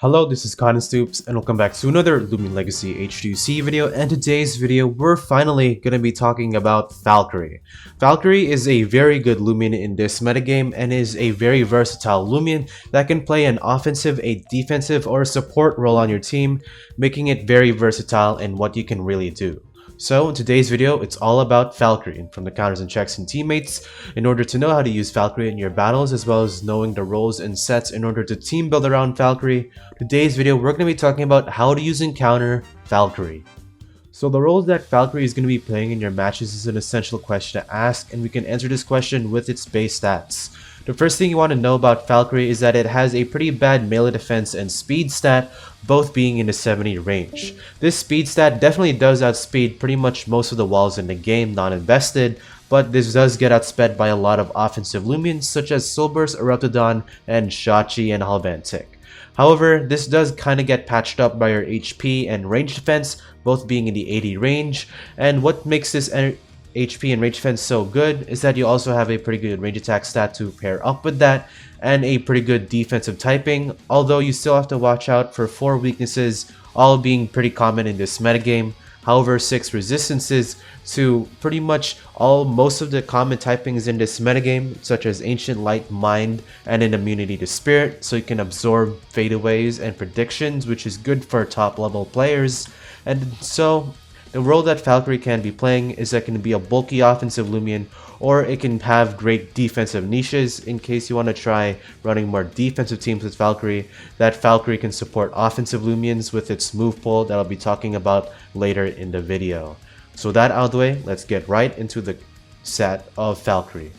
Hello, this is Cotton Stoops, and welcome back to another Lumion Legacy HTUC video. And today's video, we're finally going to be talking about Falkyrie. Falkyrie is a very good Lumion in this metagame and is a very versatile Lumion that can play an offensive, a defensive, or a support role on your team, making it very versatile in what you can really do. So in today's video, it's all about Falkyrie, from the counters and checks and teammates, in order to know how to use Falkyrie in your battles, as well as knowing the roles and sets in order to team build around Falkyrie. Today's video, we're going to be talking about how to use and counter Falkyrie. So the roles that Falkyrie is going to be playing in your matches is an essential question to ask, and we can answer this question with its base stats. The first thing you want to know about Falkyrie is that it has a pretty bad melee defense and speed stat, both being in the 70 range. This speed stat definitely does outspeed pretty much most of the walls in the game non-invested, but this does get outsped by a lot of offensive Lumions such as Soulburst, Eruptodon, and Shachi and Halvantic. However, this does kind of get patched up by your HP and range defense, both being in the 80 range, and what makes this HP and range defense so good is that you also have a pretty good range attack stat to pair up with that, and a pretty good defensive typing, although you still have to watch out for 4 weaknesses, all being pretty common in this metagame. However, 6 resistances to pretty much most of the common typings in this metagame, such as Ancient Light, Mind, and an immunity to Spirit, so you can absorb fadeaways and predictions, which is good for top level players. And so the role that Falkyrie can be playing is that it can be a bulky offensive Lumion, or it can have great defensive niches in case you want to try running more defensive teams with Falkyrie. That Falkyrie can support offensive Lumions with its move pool that I'll be talking about later in the video. So that out of the way, let's get right into the set of Falkyrie.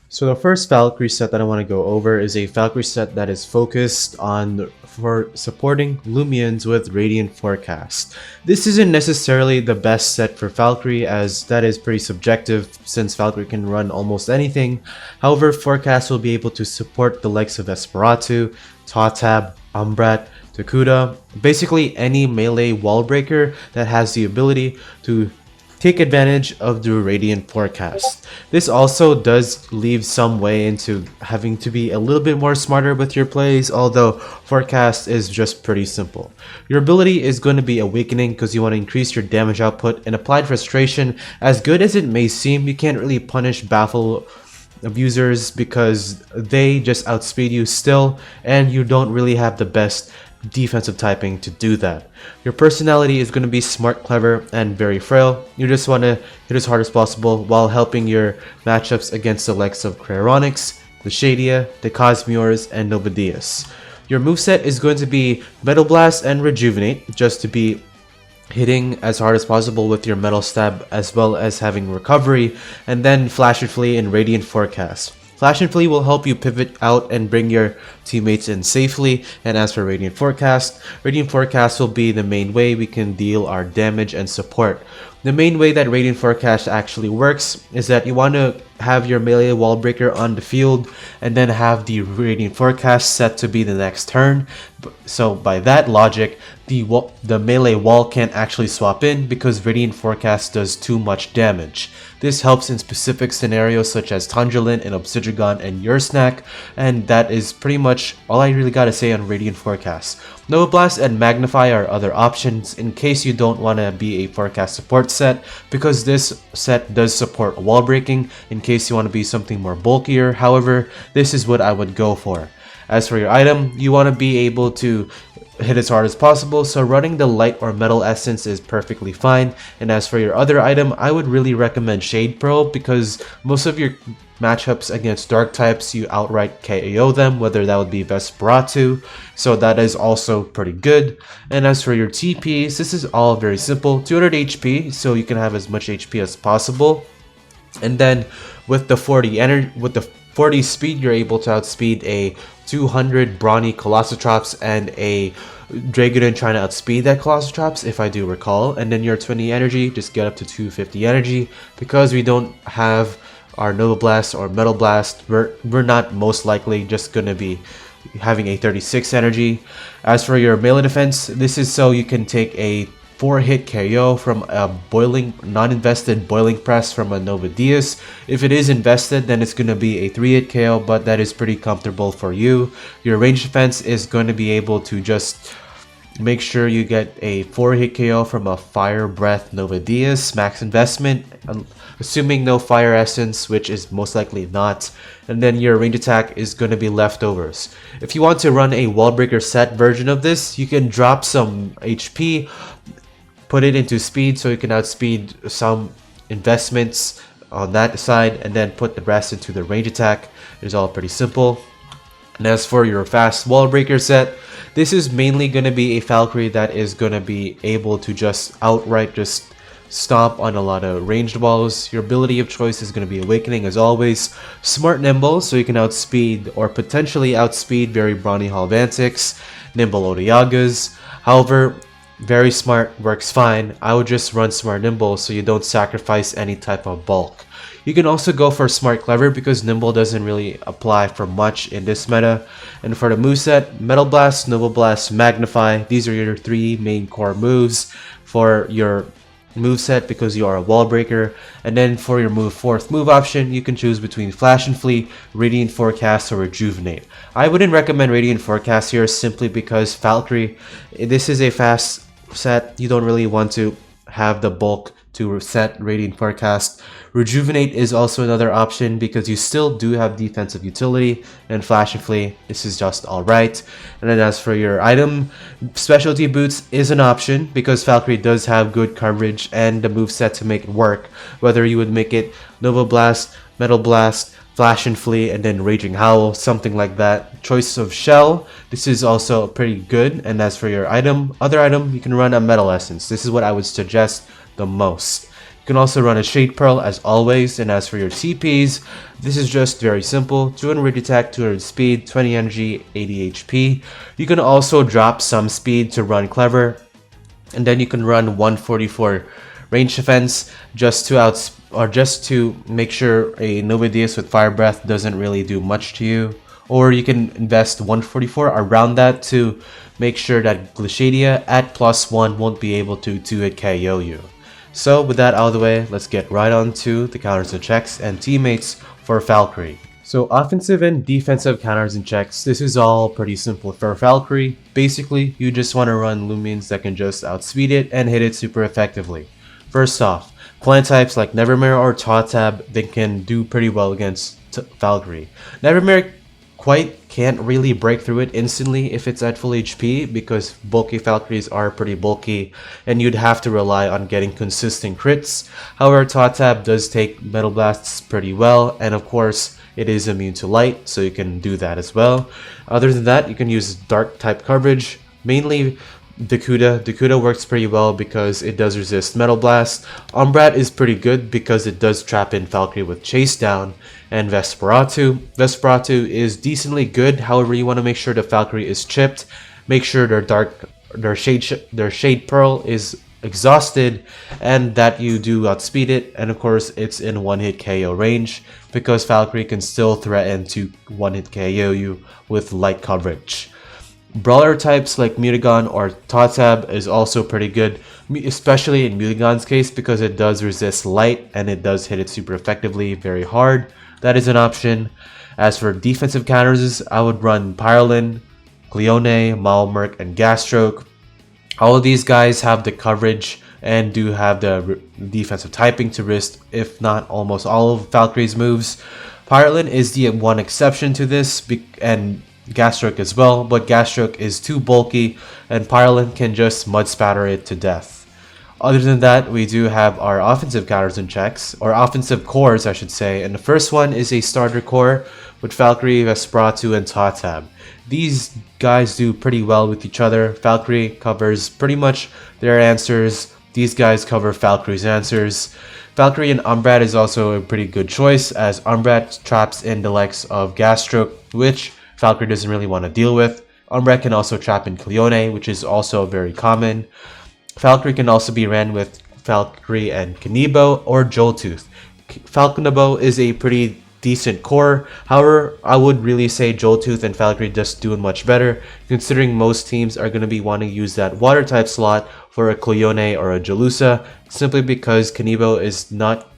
So the first Falkyrie set that I want to go over is a Falkyrie set that is focused for supporting Lumions with Radiant Forecast. This isn't necessarily the best set for Falkyrie, as that is pretty subjective since Falkyrie can run almost anything. However, Forecast will be able to support the likes of Esperatu, Totab, Umbrat, Takuda, basically any melee wall breaker that has the ability to take advantage of the Radiant Forecast. This also does leave some way into having to be a little bit more smarter with your plays, although Forecast is just pretty simple. Your ability is going to be Awakening because you want to increase your damage output, and Applied Frustration, as good as it may seem, you can't really punish Baffle abusers because they just outspeed you still, and you don't really have the best defensive typing to do that. Your personality is going to be smart, clever, and very frail. You just want to hit as hard as possible while helping your matchups against the likes of Cryonics, the Shadia, the Cosmures, and Novidius. Your moveset is going to be Metal Blast and Rejuvenate, just to be hitting as hard as possible with your Metal Stab, as well as having Recovery, and then Flash and Flee and Radiant Forecast. Flash and Flee will help you pivot out and bring your teammates in safely, and as for Radiant Forecast will be the main way we can deal our damage and support. The main way that Radiant Forecast actually works is that you want to have your melee wall breaker on the field and then have the Radiant Forecast set to be the next turn. So by that logic, the melee wall can't actually swap in because Radiant Forecast does too much damage. This helps in specific scenarios such as Tundralin and Obsidian and Ursnack, and that is pretty much all I really gotta say on Radiant Forecast. Nova Blast and Magnify are other options in case you don't want to be a Forecast support set, because this set does support wall breaking in case you want to be something more bulkier. However, this is what I would go for. As for your item, you want to be able to hit as hard as possible, so running the light or metal essence is perfectly fine. And as for your other item, I would really recommend Shade Pearl, because most of your matchups against dark types you outright KO them, whether that would be Vesperatu, so that is also pretty good. And as for your TPs, this is all very simple. 200 HP, so you can have as much HP as possible, and then with the 40 speed, you're able to outspeed a 200 Brawny Colossotrops and a Dragoon trying to outspeed that Colossotrops, if I do recall. And then your 20 energy, just get up to 250 energy. Because we don't have our Nova Blast or Metal Blast, we're not most likely just going to be having a 36 energy. As for your melee defense, this is so you can take a 4-hit KO from a non-invested boiling press from a Nova Diaz. If it is invested, then it's going to be a 3-hit KO, but that is pretty comfortable for you. Your range defense is going to be able to just make sure you get a 4-hit KO from a Fire Breath Nova Diaz, max investment, assuming no Fire Essence, which is most likely not. And then your range attack is going to be leftovers. If you want to run a Wall Breaker set version of this, you can drop some HP, put it into speed so you can outspeed some investments on that side, and then put the rest into the range attack. It's all pretty simple. And as for your fast Wall Breaker set, this is mainly going to be a Falkyrie that is going to be able to just outright just stomp on a lot of ranged walls. Your ability of choice is going to be Awakening as always. Smart Nimble, so you can outspeed or potentially outspeed very brawny Halvantics, Nimble Odiagas. However, very smart works fine. I would just run Smart Nimble so you don't sacrifice any type of bulk. You can also go for Smart Clever because Nimble doesn't really apply for much in this meta. And for the moveset, Metal Blast, Nova Blast, Magnify. These are your 3 main core moves for your moveset because you are a Wall Breaker. And then for your 4th move option, you can choose between Flash and Flee, Radiant Forecast, or Rejuvenate. I wouldn't recommend Radiant Forecast here simply because Falkyrie, this is a fast set. You don't really want to have the bulk to set Radiant Forecast. Rejuvenate is also another option because you still do have defensive utility, and Flash and Flee, this is just alright. And then as for your item, Specialty Boots is an option because Falkyrie does have good coverage and the moveset to make it work. Whether you would make it Nova Blast, Metal Blast, Flash and Flee, and then Raging Howl, something like that. Choice of Shell, this is also pretty good. And as for your other item, you can run a Metal Essence. This is what I would suggest the most. You can also run a Shade Pearl as always. And as for your TPs, this is just very simple. 200 attack, 200 speed, 20 energy, 80 HP. You can also drop some speed to run Clever. And then you can run 144 range defense just to make sure a Nova Diaz with Fire Breath doesn't really do much to you. Or you can invest 144 around that to make sure that Glaciadia at +1 won't be able to 2-hit KO you. So with that out of the way, let's get right on to the counters and checks and teammates for Falkyrie. So offensive and defensive counters and checks, this is all pretty simple for Falkyrie. Basically, you just want to run Lumines that can just outspeed it and hit it super effectively. First off, plant types like Nevermare or Totab, they can do pretty well against Falkyrie. Nevermare can't really break through it instantly if it's at full HP because bulky Falkyries are pretty bulky and you'd have to rely on getting consistent crits. However, Totab does take Metal Blasts pretty well, and of course it is immune to light, so you can do that as well. Other than that, you can use dark type coverage, mainly Dakuda. Dakuda works pretty well because it does resist Metal Blast. Umbrat is pretty good because it does trap in Falkyrie with Chase Down. And Vesperatu. Vesperatu is decently good, however you want to make sure the Falkyrie is chipped. Make sure their Shade Pearl is exhausted and that you do outspeed it, and of course it's in 1-hit KO range because Falkyrie can still threaten to 1-hit KO you with light coverage. Brawler types like Mutagon or Totab is also pretty good, especially in Mutagon's case because it does resist light and it does hit it super effectively, very hard. That is an option. As for defensive counters, I would run Pyrolin, Cleone, Malmerk, and Gasstroke. All of these guys have the coverage and do have the defensive typing to risk, if not almost all of Falkyrie's moves. Pyrolin is the one exception to this, and Gasstroke as well, but Gasstroke is too bulky and Pyrolin can just mud spatter it to death. Other than that, we do have our offensive counters and checks, or offensive cores I should say, and the first one is a starter core with Falkyrie, Vesperatu, and Totab. These guys do pretty well with each other. Falkyrie covers pretty much their answers, these guys cover Falkyrie's answers. Falkyrie and Umbrat is also a pretty good choice as Umbrat traps in the likes of Gasstroke, which Falkyrie doesn't really want to deal with. Umbrat can also trap in Cleone, which is also very common. Falkyrie can also be ran with Falkyrie and C.B.O or Joltooth. Falconabo is a pretty decent core. However, I would really say Joltooth and Falkyrie just doing much better, considering most teams are going to be wanting to use that water type slot for a Cleone or a Jalusa, simply because C.B.O is not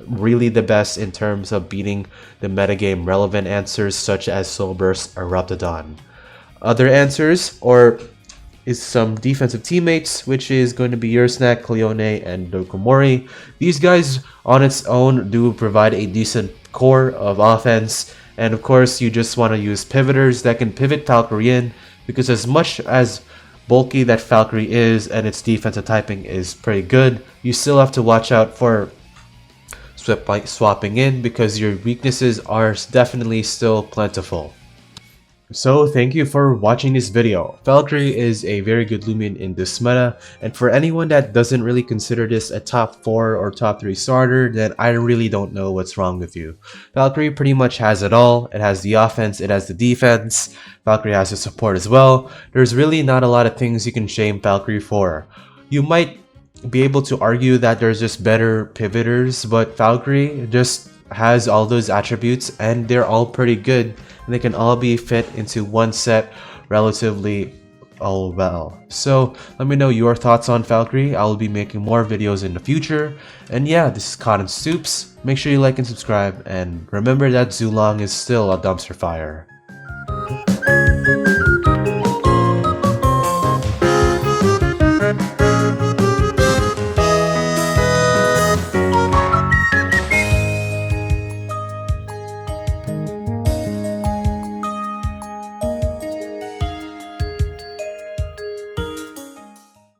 really the best in terms of beating the metagame relevant answers such as Soul Burst or Raptidon. Other answers is some defensive teammates, which is going to be Yursnak, Cleone, and Dokomori. These guys on its own do provide a decent core of offense, and of course you just want to use pivoters that can pivot Falkyrie in, because as much as bulky that Falkyrie is and its defensive typing is pretty good, you still have to watch out for swapping in, because your weaknesses are definitely still plentiful. So thank you for watching this video. Falkyrie is a very good Lumion in this meta, and for anyone that doesn't really consider this a top 4 or top 3 starter, then I really don't know what's wrong with you. Falkyrie pretty much has it all. It has the offense, it has the defense, Falkyrie has the support as well. There's really not a lot of things you can shame Falkyrie for. You might be able to argue that there's just better pivoters, but Falkyrie just has all those attributes and they're all pretty good, and they can all be fit into one set relatively well. So let me know your thoughts on Falkyrie. I will be making more videos in the future. And yeah, this is Cotton Soups. Make sure you like and subscribe, and remember that Zulong is still a dumpster fire.